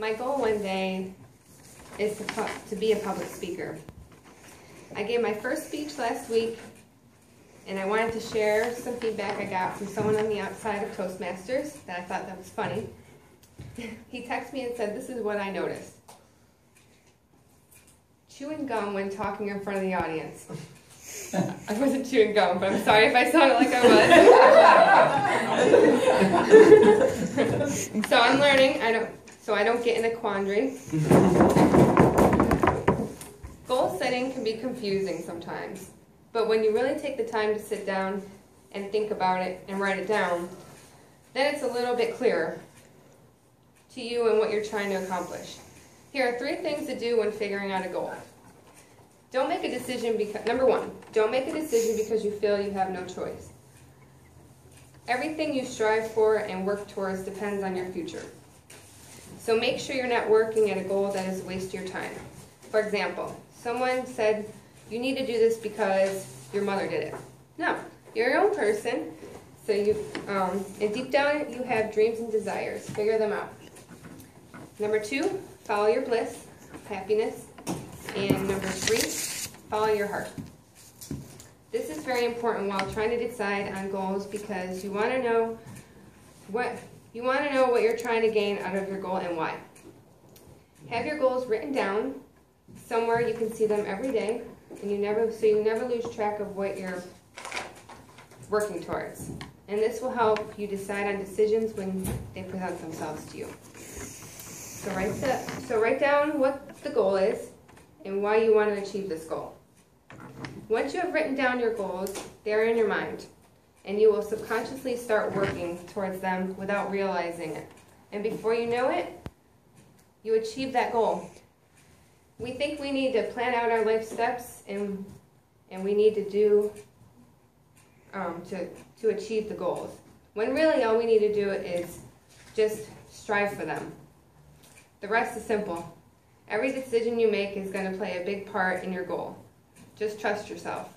My goal one day is to be a public speaker. I gave my first speech last week, and I wanted to share some feedback I got from someone on the outside of Toastmasters that I thought that was funny. He texted me and said, "This is what I noticed. Chewing gum when talking in front of the audience." I wasn't chewing gum, but I'm sorry if I sounded like I was. So I'm learning, so I don't get in a quandary. Goal setting can be confusing sometimes, but when you really take the time to sit down and think about it and write it down, then it's a little bit clearer to you and what you're trying to accomplish. Here are 3 things to do when figuring out a goal. Don't make a decision because, number 1, don't make a decision because you feel you have no choice. Everything you strive for and work towards depends on your future. So make sure you're not working at a goal that is a waste of your time. For example, someone said, you need to do this because your mother did it. No, you're your own person, so and deep down you have dreams and desires. Figure them out. Number 2, follow your bliss, happiness. And number 3, follow your heart. This is very important while trying to decide on goals because you want to know what you're trying to gain out of your goal and why. Have your goals written down somewhere you can see them every day, and you never lose track of what you're working towards. And this will help you decide on decisions when they present themselves to you. So write down what the goal is and why you want to achieve this goal. Once you have written down your goals, they are in your mind, and you will subconsciously start working towards them without realizing it. And before you know it, you achieve that goal. We think we need to plan out our life steps and we need to do to achieve the goals, when really all we need to do is just strive for them. The rest is simple. Every decision you make is going to play a big part in your goal. Just trust yourself.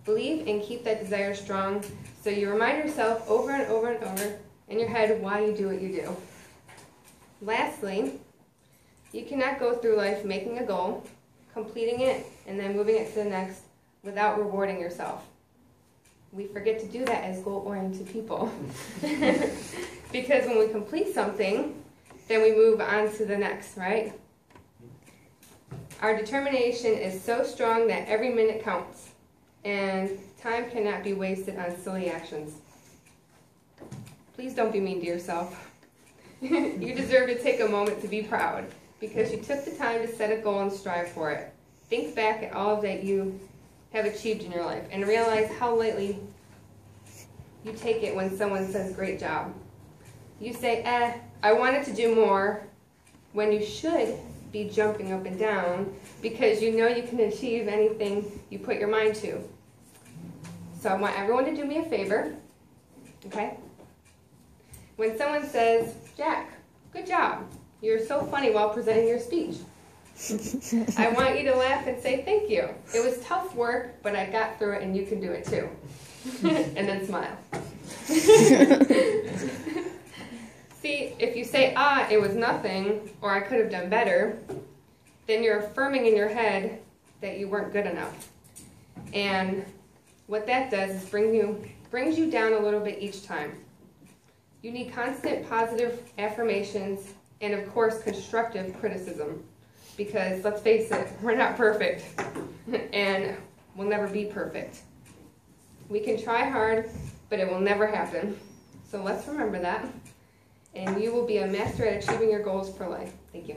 Believe and keep that desire strong so you remind yourself over and over and over in your head why you do what you do. Lastly, you cannot go through life making a goal, completing it, and then moving it to the next without rewarding yourself. We forget to do that as goal-oriented people. Because when we complete something, then we move on to the next, right? Our determination is so strong that every minute counts, and time cannot be wasted on silly actions. Please don't be mean to yourself. You deserve to take a moment to be proud, because you took the time to set a goal and strive for it. Think back at all that you have achieved in your life, and realize how lightly you take it when someone says, "Great job." You say, I wanted to do more, when you should be jumping up and down because you know you can achieve anything you put your mind to. So I want everyone to do me a favor, okay? When someone says, "Jack, good job. You're so funny while presenting your speech," I want you to laugh and say, "Thank you. It was tough work, but I got through it and you can do it too." And then smile. See, if you say, it was nothing, or I could have done better, then you're affirming in your head that you weren't good enough. And what that does is brings you down a little bit each time. You need constant positive affirmations and, of course, constructive criticism. Because, let's face it, we're not perfect. And we'll never be perfect. We can try hard, but it will never happen. So let's remember that. And you will be a master at achieving your goals for life. Thank you.